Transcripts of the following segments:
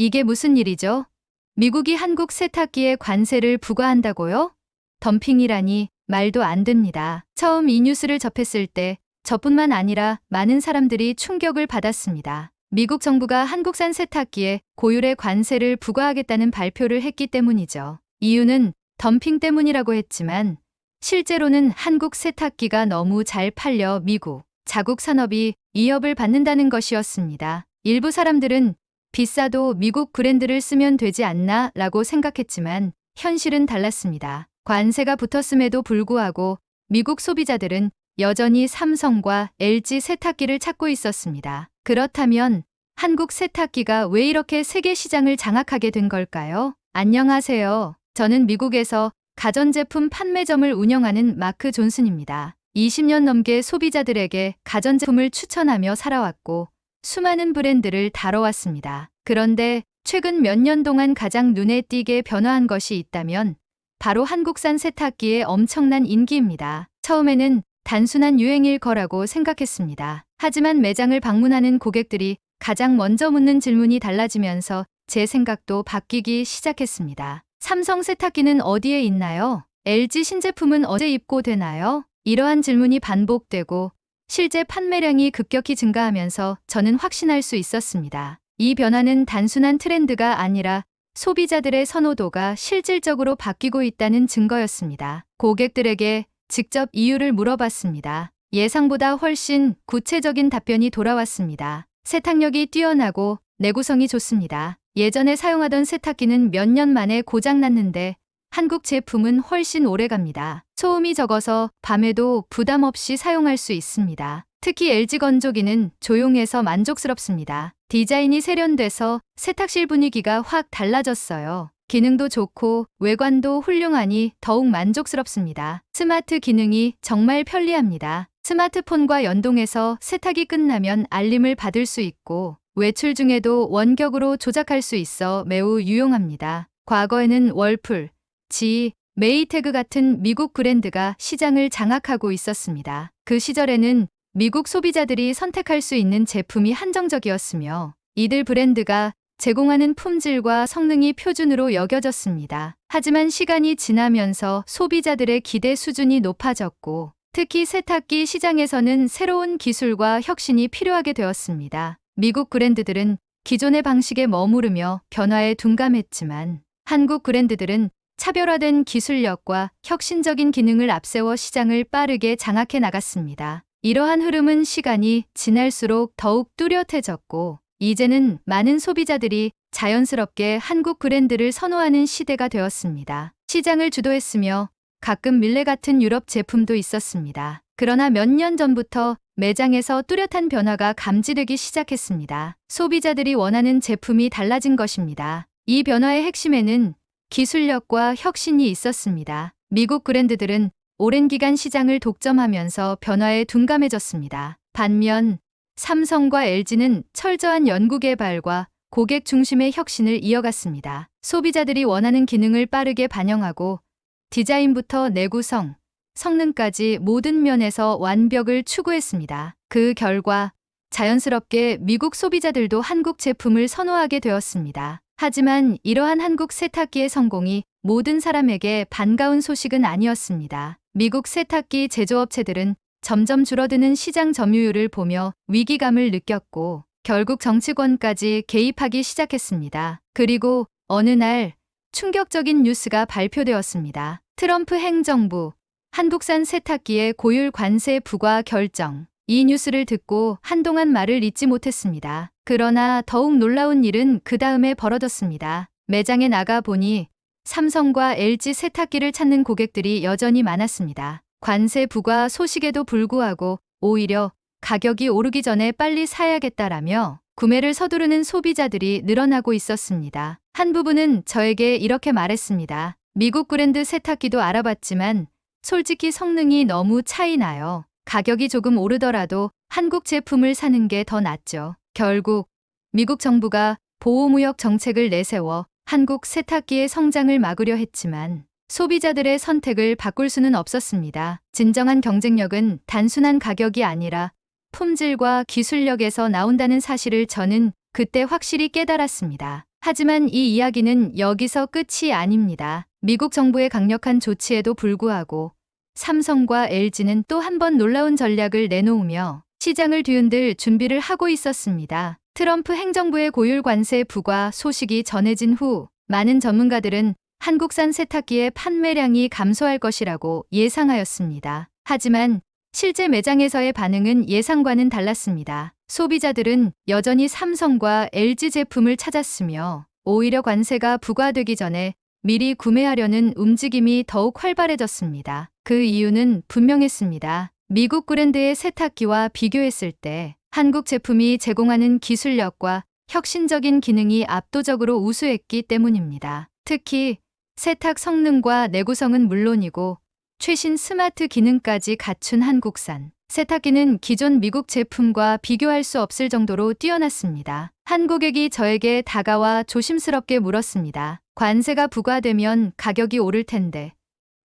이게 무슨 일이죠? 미국이 한국 세탁기에 관세를 부과한다고요? 덤핑이라니 말도 안 됩니다. 처음 이 뉴스를 접했을 때 저뿐만 아니라 많은 사람들이 충격을 받았습니다. 미국 정부가 한국산 세탁기에 고율의 관세를 부과하겠다는 발표를 했기 때문이죠. 이유는 덤핑 때문이라고 했지만 실제로는 한국 세탁기가 너무 잘 팔려 미국 자국 산업이 위협을 받는다는 것이었습니다. 일부 사람들은 비싸도 미국 브랜드를 쓰면 되지 않나 라고 생각했지만 현실은 달랐습니다. 관세가 붙었음에도 불구하고 미국 소비자들은 여전히 삼성과 LG 세탁기를 찾고 있었습니다. 그렇다면 한국 세탁기가 왜 이렇게 세계 시장을 장악하게 된 걸까요? 안녕하세요. 저는 미국에서 가전제품 판매점을 운영하는 마크 존슨입니다. 20년 넘게 소비자들에게 가전제품을 추천하며 살아왔고 수많은 브랜드를 다뤄왔습니다. 그런데 최근 몇 년 동안 가장 눈에 띄게 변화한 것이 있다면 바로 한국산 세탁기의 엄청난 인기입니다. 처음에는 단순한 유행일 거라고 생각했습니다. 하지만 매장을 방문하는 고객들이 가장 먼저 묻는 질문이 달라지면서 제 생각도 바뀌기 시작했습니다. 삼성 세탁기는 어디에 있나요? LG 신제품은 언제 입고되나요? 이러한 질문이 반복되고 실제 판매량이 급격히 증가하면서 저는 확신할 수 있었습니다. 이 변화는 단순한 트렌드가 아니라 소비자들의 선호도가 실질적으로 바뀌고 있다는 증거였습니다. 고객들에게 직접 이유를 물어봤습니다. 예상보다 훨씬 구체적인 답변이 돌아왔습니다. 세탁력이 뛰어나고 내구성이 좋습니다. 예전에 사용하던 세탁기는 몇 년 만에 고장났는데 한국 제품은 훨씬 오래갑니다. 소음이 적어서 밤에도 부담 없이 사용할 수 있습니다. 특히 LG 건조기는 조용해서 만족스럽습니다. 디자인이 세련돼서 세탁실 분위기가 확 달라졌어요. 기능도 좋고 외관도 훌륭하니 더욱 만족스럽습니다. 스마트 기능이 정말 편리합니다. 스마트폰과 연동해서 세탁이 끝나면 알림을 받을 수 있고 외출 중에도 원격으로 조작할 수 있어 매우 유용합니다. 과거에는 월풀, 지, 메이태그 같은 미국 브랜드가 시장을 장악하고 있었습니다. 그 시절에는 미국 소비자들이 선택할 수 있는 제품이 한정적이었으며 이들 브랜드가 제공하는 품질과 성능이 표준으로 여겨졌습니다. 하지만 시간이 지나면서 소비자들의 기대 수준이 높아졌고 특히 세탁기 시장에서는 새로운 기술과 혁신이 필요하게 되었습니다. 미국 브랜드들은 기존의 방식에 머무르며 변화에 둔감했지만 한국 브랜드들은 차별화된 기술력과 혁신적인 기능을 앞세워 시장을 빠르게 장악해 나갔습니다. 이러한 흐름은 시간이 지날수록 더욱 뚜렷해졌고 이제는 많은 소비자들이 자연스럽게 한국 브랜드를 선호하는 시대가 되었습니다. 시장을 주도했으며 가끔 밀레 같은 유럽 제품도 있었습니다. 그러나 몇 년 전부터 매장에서 뚜렷한 변화가 감지되기 시작했습니다. 소비자들이 원하는 제품이 달라진 것입니다. 이 변화의 핵심에는 기술력과 혁신이 있었습니다. 미국 브랜드들은 오랜 기간 시장을 독점하면서 변화에 둔감해졌습니다. 반면 삼성과 LG는 철저한 연구개발과 고객 중심의 혁신을 이어갔습니다. 소비자들이 원하는 기능을 빠르게 반영하고 디자인부터 내구성, 성능까지 모든 면에서 완벽을 추구했습니다. 그 결과 자연스럽게 미국 소비자들도 한국 제품을 선호하게 되었습니다. 하지만 이러한 한국 세탁기의 성공이 모든 사람에게 반가운 소식은 아니었습니다. 미국 세탁기 제조업체들은 점점 줄어드는 시장 점유율을 보며 위기감을 느꼈고 결국 정치권까지 개입하기 시작했습니다. 그리고 어느 날 충격적인 뉴스가 발표되었습니다. 트럼프 행정부 한국산 세탁기의 고율 관세 부과 결정. 이 뉴스를 듣고 한동안 말을 잇지 못했습니다. 그러나 더욱 놀라운 일은 그 다음에 벌어졌습니다. 매장에 나가 보니 삼성과 LG 세탁기를 찾는 고객들이 여전히 많았습니다. 관세 부과 소식에도 불구하고 오히려 가격이 오르기 전에 빨리 사야겠다라며 구매를 서두르는 소비자들이 늘어나고 있었습니다. 한 부분은 저에게 이렇게 말했습니다. 미국 브랜드 세탁기도 알아봤지만 솔직히 성능이 너무 차이 나요. 가격이 조금 오르더라도 한국 제품을 사는 게 더 낫죠. 결국 미국 정부가 보호무역 정책을 내세워 한국 세탁기의 성장을 막으려 했지만 소비자들의 선택을 바꿀 수는 없었습니다. 진정한 경쟁력은 단순한 가격이 아니라 품질과 기술력에서 나온다는 사실을 저는 그때 확실히 깨달았습니다. 하지만 이 이야기는 여기서 끝이 아닙니다. 미국 정부의 강력한 조치에도 불구하고 삼성과 LG는 또 한 번 놀라운 전략을 내놓으며 시장을 뒤흔들 준비를 하고 있었습니다. 트럼프 행정부의 고율 관세 부과 소식이 전해진 후 많은 전문가들은 한국산 세탁기의 판매량이 감소할 것이라고 예상하였습니다. 하지만 실제 매장에서의 반응은 예상과는 달랐습니다. 소비자들은 여전히 삼성과 LG 제품을 찾았으며 오히려 관세가 부과되기 전에 미리 구매하려는 움직임이 더욱 활발해졌습니다. 그 이유는 분명했습니다. 미국 브랜드의 세탁기와 비교했을 때 한국 제품이 제공하는 기술력과 혁신적인 기능이 압도적으로 우수했기 때문입니다. 특히 세탁 성능과 내구성은 물론이고 최신 스마트 기능까지 갖춘 한국산 세탁기는 기존 미국 제품과 비교할 수 없을 정도로 뛰어났습니다. 한 고객이 저에게 다가와 조심스럽게 물었습니다. 관세가 부과되면 가격이 오를 텐데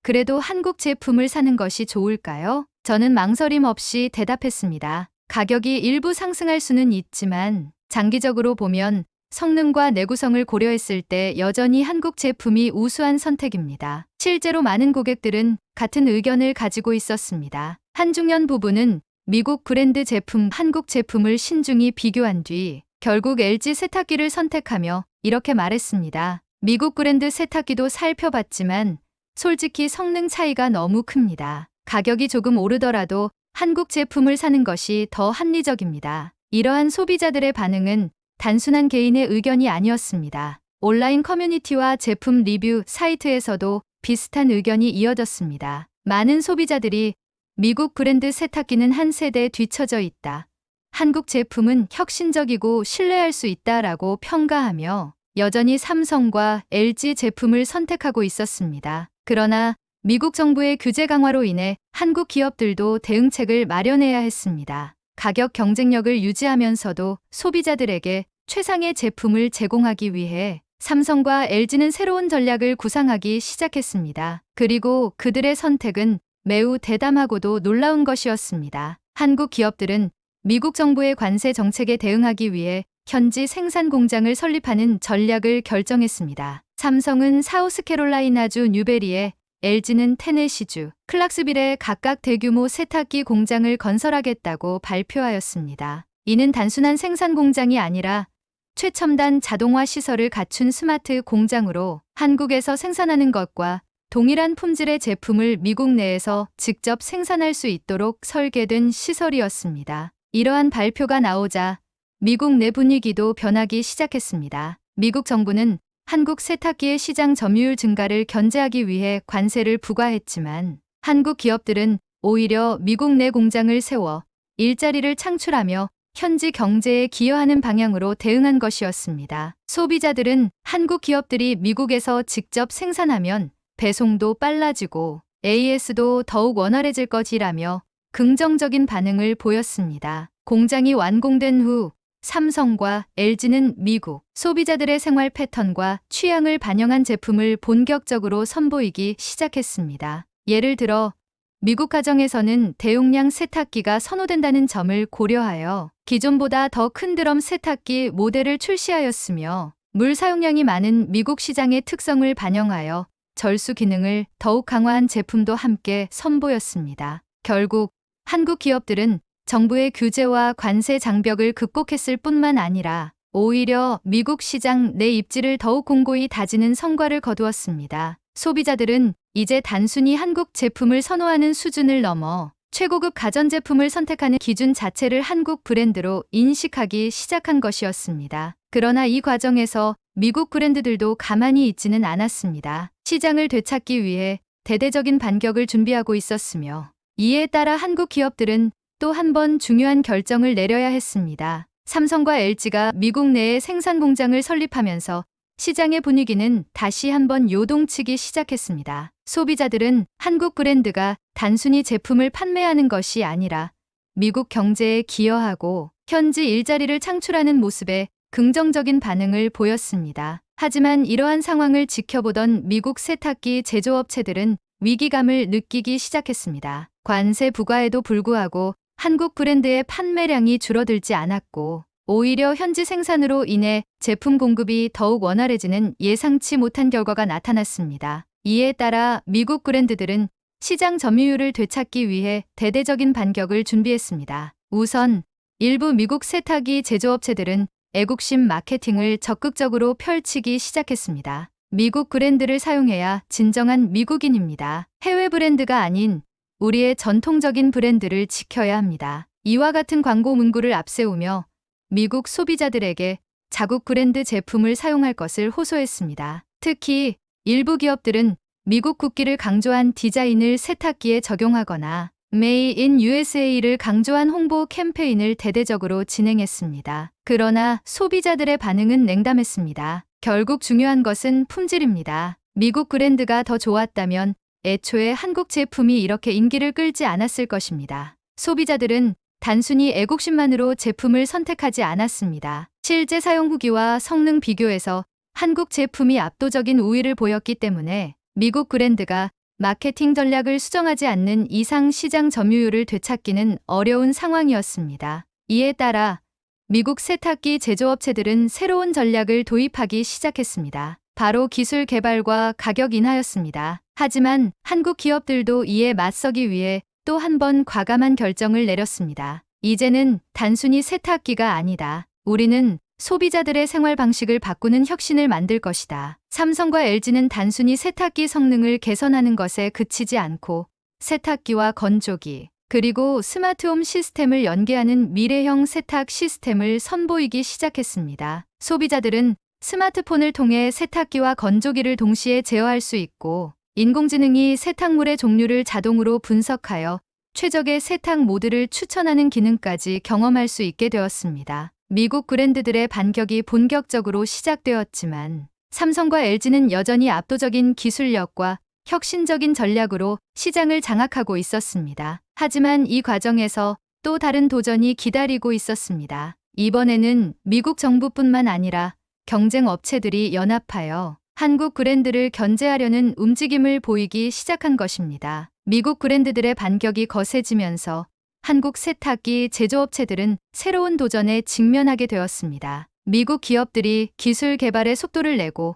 그래도 한국 제품을 사는 것이 좋을까요? 저는 망설임 없이 대답했습니다. 가격이 일부 상승할 수는 있지만 장기적으로 보면 성능과 내구성을 고려했을 때 여전히 한국 제품이 우수한 선택입니다. 실제로 많은 고객들은 같은 의견을 가지고 있었습니다. 한 중년 부부는 미국 브랜드 제품, 한국 제품을 신중히 비교한 뒤 결국 LG 세탁기를 선택하며 이렇게 말했습니다. 미국 브랜드 세탁기도 살펴봤지만 솔직히 성능 차이가 너무 큽니다. 가격이 조금 오르더라도 한국 제품을 사는 것이 더 합리적입니다. 이러한 소비자들의 반응은 단순한 개인의 의견이 아니었습니다. 온라인 커뮤니티와 제품 리뷰 사이트에서도 비슷한 의견이 이어졌습니다. 많은 소비자들이 미국 브랜드 세탁기는 한 세대 뒤처져 있다. 한국 제품은 혁신적이고 신뢰할 수 있다라고 평가하며 여전히 삼성과 LG 제품을 선택하고 있었습니다. 그러나 미국 정부의 규제 강화로 인해 한국 기업들도 대응책을 마련해야 했습니다. 가격 경쟁력을 유지하면서도 소비자들에게 최상의 제품을 제공하기 위해 삼성과 LG는 새로운 전략을 구상하기 시작했습니다. 그리고 그들의 선택은 매우 대담하고도 놀라운 것이었습니다. 한국 기업들은 미국 정부의 관세 정책에 대응하기 위해 현지 생산 공장을 설립하는 전략을 결정했습니다. 삼성은 사우스캐롤라이나주 뉴베리에, LG는 테네시주 클락스빌에 각각 대규모 세탁기 공장을 건설하겠다고 발표하였습니다. 이는 단순한 생산 공장이 아니라 최첨단 자동화 시설을 갖춘 스마트 공장으로 한국에서 생산하는 것과 동일한 품질의 제품을 미국 내에서 직접 생산할 수 있도록 설계된 시설이었습니다. 이러한 발표가 나오자 미국 내 분위기도 변하기 시작했습니다. 미국 정부는 한국 세탁기의 시장 점유율 증가를 견제하기 위해 관세를 부과했지만 한국 기업들은 오히려 미국 내 공장을 세워 일자리를 창출하며 현지 경제에 기여하는 방향으로 대응한 것이었습니다. 소비자들은 한국 기업들이 미국에서 직접 생산하면 배송도 빨라지고 AS도 더욱 원활해질 것이라며 긍정적인 반응을 보였습니다. 공장이 완공된 후 삼성과 LG는 미국 소비자들의 생활 패턴과 취향을 반영한 제품을 본격적으로 선보이기 시작했습니다. 예를 들어 미국 가정에서는 대용량 세탁기가 선호된다는 점을 고려하여 기존보다 더 큰 드럼 세탁기 모델을 출시하였으며 물 사용량이 많은 미국 시장의 특성을 반영하여 절수 기능을 더욱 강화한 제품도 함께 선보였습니다. 결국 한국 기업들은 정부의 규제와 관세 장벽을 극복했을 뿐만 아니라 오히려 미국 시장 내 입지를 더욱 공고히 다지는 성과를 거두었습니다. 소비자들은 이제 단순히 한국 제품을 선호하는 수준을 넘어 최고급 가전제품을 선택하는 기준 자체를 한국 브랜드로 인식하기 시작한 것이었습니다. 그러나 이 과정에서 미국 브랜드들도 가만히 있지는 않았습니다. 시장을 되찾기 위해 대대적인 반격을 준비하고 있었으며 이에 따라 한국 기업들은 또 한 번 중요한 결정을 내려야 했습니다. 삼성과 LG가 미국 내에 생산 공장을 설립하면서 시장의 분위기는 다시 한번 요동치기 시작했습니다. 소비자들은 한국 브랜드가 단순히 제품을 판매하는 것이 아니라 미국 경제에 기여하고 현지 일자리를 창출하는 모습에 긍정적인 반응을 보였습니다. 하지만 이러한 상황을 지켜보던 미국 세탁기 제조업체들은 위기감을 느끼기 시작했습니다. 관세 부과에도 불구하고 한국 브랜드의 판매량이 줄어들지 않았고 오히려 현지 생산으로 인해 제품 공급이 더욱 원활해지는 예상치 못한 결과가 나타났습니다. 이에 따라 미국 브랜드들은 시장 점유율을 되찾기 위해 대대적인 반격을 준비했습니다. 우선 일부 미국 세탁기 제조업체들은 애국심 마케팅을 적극적으로 펼치기 시작했습니다. 미국 브랜드를 사용해야 진정한 미국인입니다. 해외 브랜드가 아닌 우리의 전통적인 브랜드를 지켜야 합니다. 이와 같은 광고 문구를 앞세우며 미국 소비자들에게 자국 브랜드 제품을 사용할 것을 호소했습니다. 특히 일부 기업들은 미국 국기를 강조한 디자인을 세탁기에 적용하거나 Made in USA를 강조한 홍보 캠페인을 대대적으로 진행했습니다. 그러나 소비자들의 반응은 냉담했습니다. 결국 중요한 것은 품질입니다. 미국 브랜드가 더 좋았다면 애초에 한국 제품이 이렇게 인기를 끌지 않았을 것입니다. 소비자들은 단순히 애국심만으로 제품을 선택하지 않았습니다. 실제 사용 후기와 성능 비교에서 한국 제품이 압도적인 우위를 보였기 때문에 미국 브랜드가 마케팅 전략을 수정하지 않는 이상 시장 점유율을 되찾기는 어려운 상황이었습니다. 이에 따라 미국 세탁기 제조업체들은 새로운 전략을 도입하기 시작했습니다. 바로 기술 개발과 가격 인하였습니다. 하지만 한국 기업들도 이에 맞서기 위해 또 한 번 과감한 결정을 내렸습니다. 이제는 단순히 세탁기가 아니다. 우리는 소비자들의 생활 방식을 바꾸는 혁신을 만들 것이다. 삼성과 LG는 단순히 세탁기 성능을 개선하는 것에 그치지 않고 세탁기와 건조기, 그리고 스마트홈 시스템을 연계하는 미래형 세탁 시스템을 선보이기 시작했습니다. 소비자들은 스마트폰을 통해 세탁기와 건조기를 동시에 제어할 수 있고 인공지능이 세탁물의 종류를 자동으로 분석하여 최적의 세탁 모드를 추천하는 기능까지 경험할 수 있게 되었습니다. 미국 브랜드들의 반격이 본격적으로 시작되었지만 삼성과 LG는 여전히 압도적인 기술력과 혁신적인 전략으로 시장을 장악하고 있었습니다. 하지만 이 과정에서 또 다른 도전이 기다리고 있었습니다. 이번에는 미국 정부뿐만 아니라 경쟁 업체들이 연합하여 한국 브랜드를 견제하려는 움직임을 보이기 시작한 것입니다. 미국 브랜드들의 반격이 거세지면서 한국 세탁기 제조업체들은 새로운 도전에 직면하게 되었습니다. 미국 기업들이 기술 개발에 속도를 내고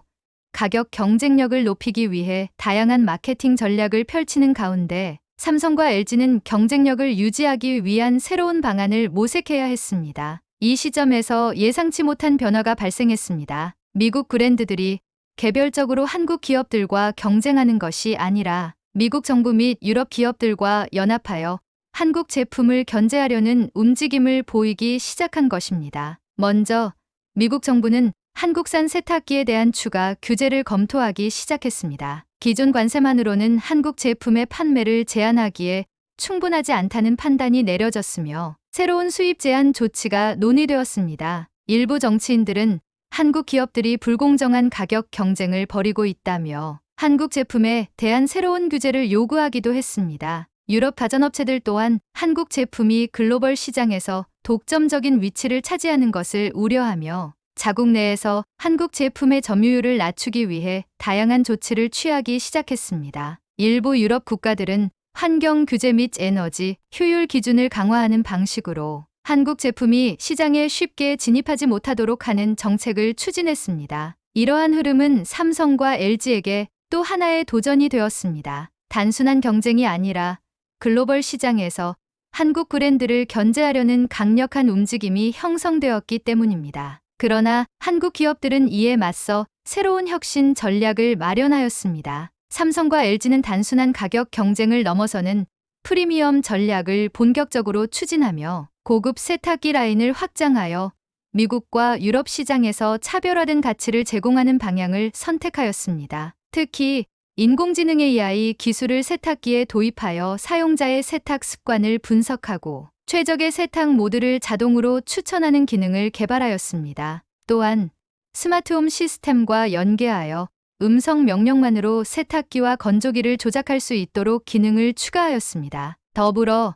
가격 경쟁력을 높이기 위해 다양한 마케팅 전략을 펼치는 가운데 삼성과 LG는 경쟁력을 유지하기 위한 새로운 방안을 모색해야 했습니다. 이 시점에서 예상치 못한 변화가 발생했습니다. 미국 브랜드들이 개별적으로 한국 기업들과 경쟁하는 것이 아니라 미국 정부 및 유럽 기업들과 연합하여 한국 제품을 견제하려는 움직임을 보이기 시작한 것입니다. 먼저 미국 정부는 한국산 세탁기에 대한 추가 규제를 검토하기 시작했습니다. 기존 관세만으로는 한국 제품의 판매를 제한하기에 충분하지 않다는 판단이 내려졌으며 새로운 수입 제한 조치가 논의되었습니다. 일부 정치인들은 한국 기업들이 불공정한 가격 경쟁을 벌이고 있다며 한국 제품에 대한 새로운 규제를 요구하기도 했습니다. 유럽 가전업체들 또한 한국 제품이 글로벌 시장에서 독점적인 위치를 차지하는 것을 우려하며 자국 내에서 한국 제품의 점유율을 낮추기 위해 다양한 조치를 취하기 시작했습니다. 일부 유럽 국가들은 환경 규제 및 에너지 효율 기준을 강화하는 방식으로 한국 제품이 시장에 쉽게 진입하지 못하도록 하는 정책을 추진했습니다. 이러한 흐름은 삼성과 LG에게 또 하나의 도전이 되었습니다. 단순한 경쟁이 아니라 글로벌 시장에서 한국 브랜드를 견제하려는 강력한 움직임이 형성되었기 때문입니다. 그러나 한국 기업들은 이에 맞서 새로운 혁신 전략을 마련하였습니다. 삼성과 LG는 단순한 가격 경쟁을 넘어서는 프리미엄 전략을 본격적으로 추진하며 고급 세탁기 라인을 확장하여 미국과 유럽 시장에서 차별화된 가치를 제공하는 방향을 선택하였습니다. 특히 인공지능 AI 기술을 세탁기에 도입하여 사용자의 세탁 습관을 분석하고 최적의 세탁 모드를 자동으로 추천하는 기능을 개발하였습니다. 또한 스마트홈 시스템과 연계하여 음성 명령만으로 세탁기와 건조기를 조작할 수 있도록 기능을 추가하였습니다. 더불어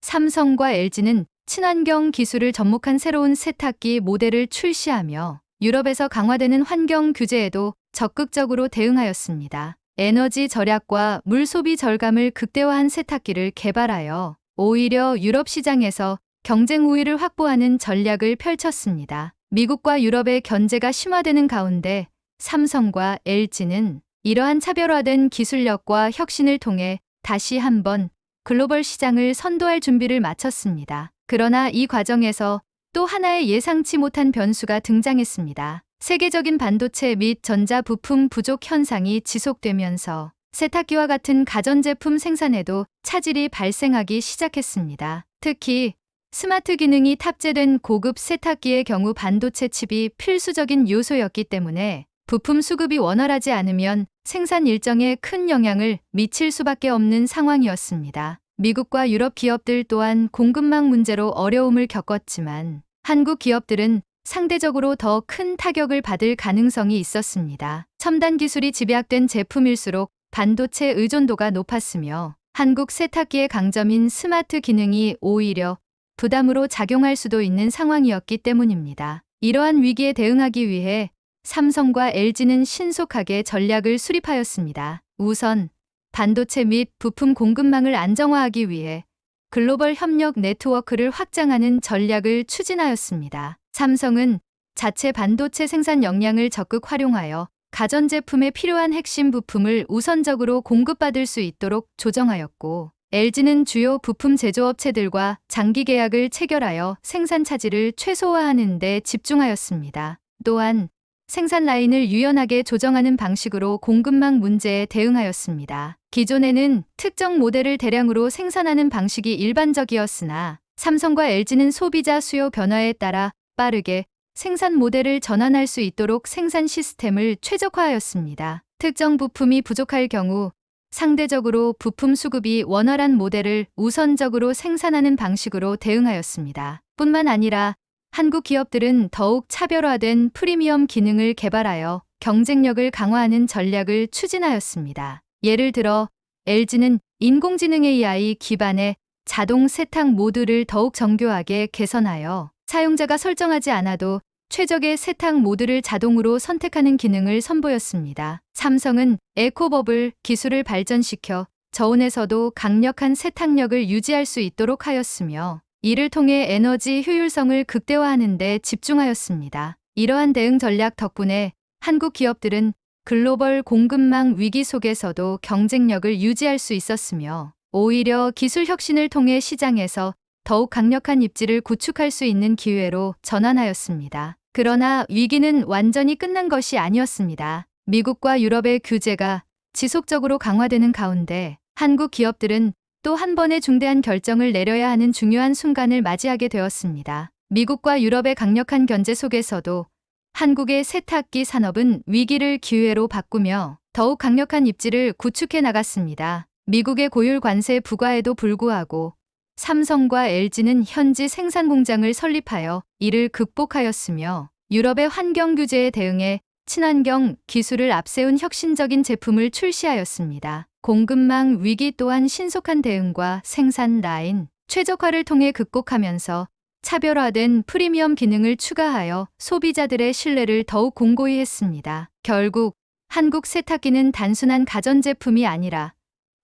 삼성과 LG는 친환경 기술을 접목한 새로운 세탁기 모델을 출시하며 유럽에서 강화되는 환경 규제에도 적극적으로 대응하였습니다. 에너지 절약과 물 소비 절감을 극대화한 세탁기를 개발하여 오히려 유럽 시장에서 경쟁 우위를 확보하는 전략을 펼쳤습니다. 미국과 유럽의 견제가 심화되는 가운데 삼성과 LG는 이러한 차별화된 기술력과 혁신을 통해 다시 한번 글로벌 시장을 선도할 준비를 마쳤습니다. 그러나 이 과정에서 또 하나의 예상치 못한 변수가 등장했습니다. 세계적인 반도체 및 전자 부품 부족 현상이 지속되면서 세탁기와 같은 가전제품 생산에도 차질이 발생하기 시작했습니다. 특히 스마트 기능이 탑재된 고급 세탁기의 경우 반도체 칩이 필수적인 요소였기 때문에 부품 수급이 원활하지 않으면 생산 일정에 큰 영향을 미칠 수밖에 없는 상황이었습니다. 미국과 유럽 기업들 또한 공급망 문제로 어려움을 겪었지만 한국 기업들은 상대적으로 더 큰 타격을 받을 가능성이 있었습니다. 첨단 기술이 집약된 제품일수록 반도체 의존도가 높았으며 한국 세탁기의 강점인 스마트 기능이 오히려 부담으로 작용할 수도 있는 상황이었기 때문입니다. 이러한 위기에 대응하기 위해 삼성과 LG는 신속하게 전략을 수립하였습니다. 우선 반도체 및 부품 공급망을 안정화하기 위해 글로벌 협력 네트워크를 확장하는 전략을 추진하였습니다. 삼성은 자체 반도체 생산 역량을 적극 활용하여 가전제품에 필요한 핵심 부품을 우선적으로 공급받을 수 있도록 조정하였고, LG는 주요 부품 제조업체들과 장기 계약을 체결하여 생산 차질을 최소화하는 데 집중하였습니다. 또한 생산 라인을 유연하게 조정하는 방식으로 공급망 문제에 대응하였습니다. 기존에는 특정 모델을 대량으로 생산하는 방식이 일반적이었으나 삼성과 LG는 소비자 수요 변화에 따라 빠르게 생산 모델을 전환할 수 있도록 생산 시스템을 최적화하였습니다. 특정 부품이 부족할 경우 상대적으로 부품 수급이 원활한 모델을 우선적으로 생산하는 방식으로 대응하였습니다. 뿐만 아니라 한국 기업들은 더욱 차별화된 프리미엄 기능을 개발하여 경쟁력을 강화하는 전략을 추진하였습니다. 예를 들어 LG는 인공지능 AI 기반의 자동 세탁 모드를 더욱 정교하게 개선하여 사용자가 설정하지 않아도 최적의 세탁 모드를 자동으로 선택하는 기능을 선보였습니다. 삼성은 에코버블 기술을 발전시켜 저온에서도 강력한 세탁력을 유지할 수 있도록 하였으며 이를 통해 에너지 효율성을 극대화하는 데 집중하였습니다. 이러한 대응 전략 덕분에 한국 기업들은 글로벌 공급망 위기 속에서도 경쟁력을 유지할 수 있었으며 오히려 기술 혁신을 통해 시장에서 더욱 강력한 입지를 구축할 수 있는 기회로 전환하였습니다. 그러나 위기는 완전히 끝난 것이 아니었습니다. 미국과 유럽의 규제가 지속적으로 강화되는 가운데 한국 기업들은 또 한 번의 중대한 결정을 내려야 하는 중요한 순간을 맞이하게 되었습니다. 미국과 유럽의 강력한 견제 속에서도 한국의 세탁기 산업은 위기를 기회로 바꾸며 더욱 강력한 입지를 구축해 나갔습니다. 미국의 고율 관세 부과에도 불구하고 삼성과 LG는 현지 생산 공장을 설립하여 이를 극복하였으며 유럽의 환경 규제에 대응해 친환경 기술을 앞세운 혁신적인 제품을 출시하였습니다. 공급망 위기 또한 신속한 대응과 생산 라인 최적화를 통해 극복하면서 차별화된 프리미엄 기능을 추가하여 소비자들의 신뢰를 더욱 공고히 했습니다. 결국 한국 세탁기는 단순한 가전제품이 아니라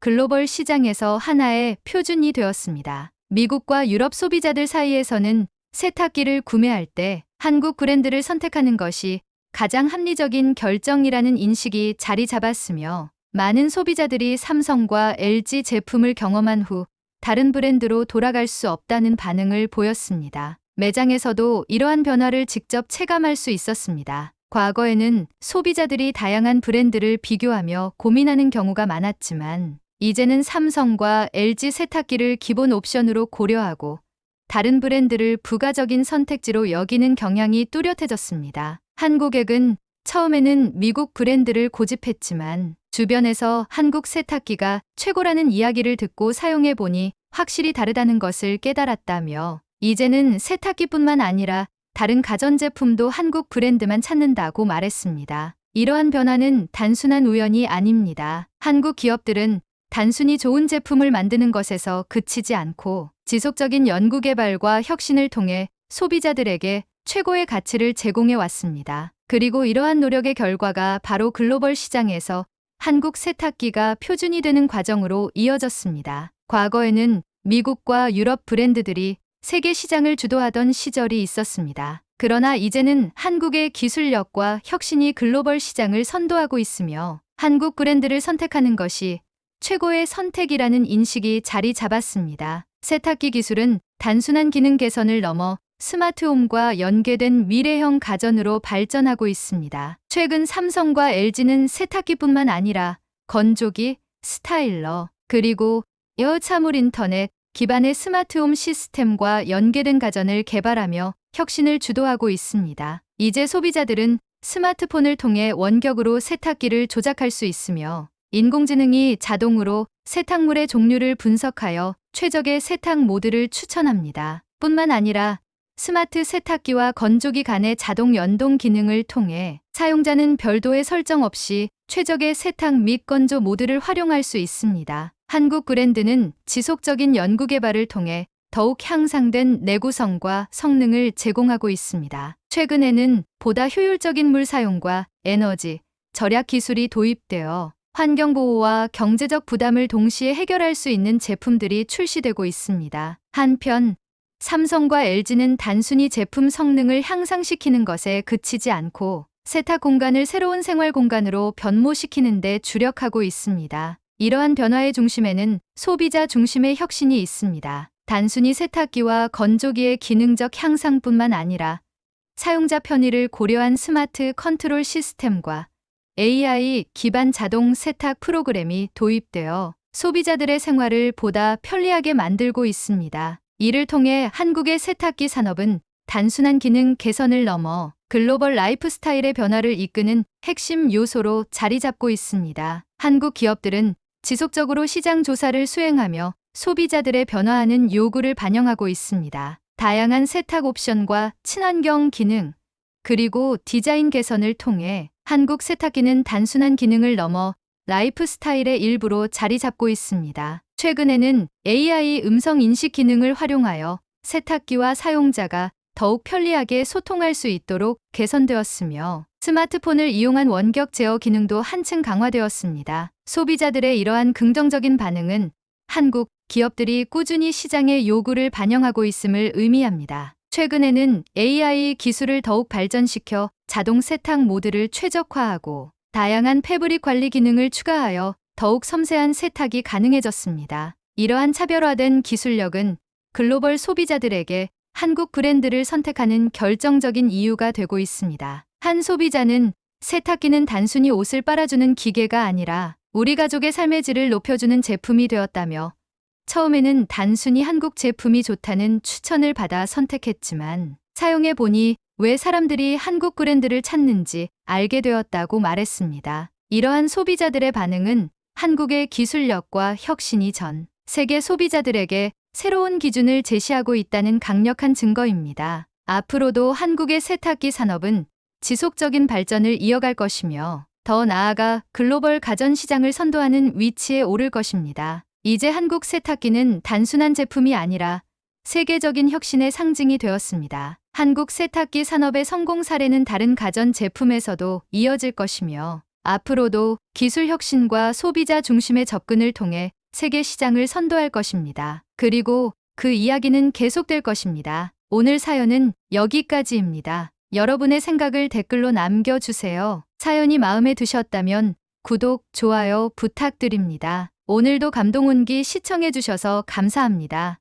글로벌 시장에서 하나의 표준이 되었습니다. 미국과 유럽 소비자들 사이에서는 세탁기를 구매할 때 한국 브랜드를 선택하는 것이 가장 합리적인 결정이라는 인식이 자리 잡았으며 많은 소비자들이 삼성과 LG 제품을 경험한 후 다른 브랜드로 돌아갈 수 없다는 반응을 보였습니다. 매장에서도 이러한 변화를 직접 체감할 수 있었습니다. 과거에는 소비자들이 다양한 브랜드를 비교하며 고민하는 경우가 많았지만 이제는 삼성과 LG 세탁기를 기본 옵션으로 고려하고 다른 브랜드를 부가적인 선택지로 여기는 경향이 뚜렷해졌습니다. 한 고객은 처음에는 미국 브랜드를 고집했지만 주변에서 한국 세탁기가 최고라는 이야기를 듣고 사용해 보니 확실히 다르다는 것을 깨달았다며 이제는 세탁기뿐만 아니라 다른 가전제품도 한국 브랜드만 찾는다고 말했습니다. 이러한 변화는 단순한 우연이 아닙니다. 한국 기업들은 단순히 좋은 제품을 만드는 것에서 그치지 않고 지속적인 연구개발과 혁신을 통해 소비자들에게 최고의 가치를 제공해 왔습니다. 그리고 이러한 노력의 결과가 바로 글로벌 시장에서 한국 세탁기가 표준이 되는 과정으로 이어졌습니다. 과거에는 미국과 유럽 브랜드들이 세계 시장을 주도하던 시절이 있었습니다. 그러나 이제는 한국의 기술력과 혁신이 글로벌 시장을 선도하고 있으며 한국 브랜드를 선택하는 것이 최고의 선택이라는 인식이 자리 잡았습니다. 세탁기 기술은 단순한 기능 개선을 넘어 스마트홈과 연계된 미래형 가전으로 발전하고 있습니다. 최근 삼성과 LG는 세탁기뿐만 아니라 건조기, 스타일러, 그리고 에어차물 인터넷 기반의 스마트홈 시스템과 연계된 가전을 개발하며 혁신을 주도하고 있습니다. 이제 소비자들은 스마트폰을 통해 원격으로 세탁기를 조작할 수 있으며 인공지능이 자동으로 세탁물의 종류를 분석하여 최적의 세탁 모드를 추천합니다. 뿐만 아니라 스마트 세탁기와 건조기 간의 자동 연동 기능을 통해 사용자는 별도의 설정 없이 최적의 세탁 및 건조 모드를 활용할 수 있습니다. 한국 브랜드는 지속적인 연구개발을 통해 더욱 향상된 내구성과 성능을 제공하고 있습니다. 최근에는 보다 효율적인 물 사용과 에너지, 절약 기술이 도입되어 환경보호와 경제적 부담을 동시에 해결할 수 있는 제품들이 출시되고 있습니다. 한편 삼성과 LG는 단순히 제품 성능을 향상시키는 것에 그치지 않고 세탁 공간을 새로운 생활 공간으로 변모시키는 데 주력하고 있습니다. 이러한 변화의 중심에는 소비자 중심의 혁신이 있습니다. 단순히 세탁기와 건조기의 기능적 향상뿐만 아니라 사용자 편의를 고려한 스마트 컨트롤 시스템과 AI 기반 자동 세탁 프로그램이 도입되어 소비자들의 생활을 보다 편리하게 만들고 있습니다. 이를 통해 한국의 세탁기 산업은 단순한 기능 개선을 넘어 글로벌 라이프 스타일의 변화를 이끄는 핵심 요소로 자리 잡고 있습니다. 한국 기업들은 지속적으로 시장 조사를 수행하며 소비자들의 변화하는 요구를 반영하고 있습니다. 다양한 세탁 옵션과 친환경 기능, 그리고 디자인 개선을 통해 한국 세탁기는 단순한 기능을 넘어 라이프 스타일의 일부로 자리 잡고 있습니다. 최근에는 AI 음성 인식 기능을 활용하여 세탁기와 사용자가 더욱 편리하게 소통할 수 있도록 개선되었으며 스마트폰을 이용한 원격 제어 기능도 한층 강화되었습니다. 소비자들의 이러한 긍정적인 반응은 한국 기업들이 꾸준히 시장의 요구를 반영하고 있음을 의미합니다. 최근에는 AI 기술을 더욱 발전시켜 자동 세탁 모드를 최적화하고 다양한 패브릭 관리 기능을 추가하여 더욱 섬세한 세탁이 가능해졌습니다. 이러한 차별화된 기술력은 글로벌 소비자들에게 한국 브랜드를 선택하는 결정적인 이유가 되고 있습니다. 한 소비자는 세탁기는 단순히 옷을 빨아주는 기계가 아니라 우리 가족의 삶의 질을 높여주는 제품이 되었다며 처음에는 단순히 한국 제품이 좋다는 추천을 받아 선택했지만 사용해보니 왜 사람들이 한국 브랜드를 찾는지 알게 되었다고 말했습니다. 이러한 소비자들의 반응은 한국의 기술력과 혁신이 전 세계 소비자들에게 새로운 기준을 제시하고 있다는 강력한 증거입니다. 앞으로도 한국의 세탁기 산업은 지속적인 발전을 이어갈 것이며 더 나아가 글로벌 가전 시장을 선도하는 위치에 오를 것입니다. 이제 한국 세탁기는 단순한 제품이 아니라 세계적인 혁신의 상징이 되었습니다. 한국 세탁기 산업의 성공 사례는 다른 가전 제품에서도 이어질 것이며 앞으로도 기술 혁신과 소비자 중심의 접근을 통해 세계 시장을 선도할 것입니다. 그리고 그 이야기는 계속될 것입니다. 오늘 사연은 여기까지입니다. 여러분의 생각을 댓글로 남겨주세요. 사연이 마음에 드셨다면 구독, 좋아요 부탁드립니다. 오늘도 감동온기 시청해주셔서 감사합니다.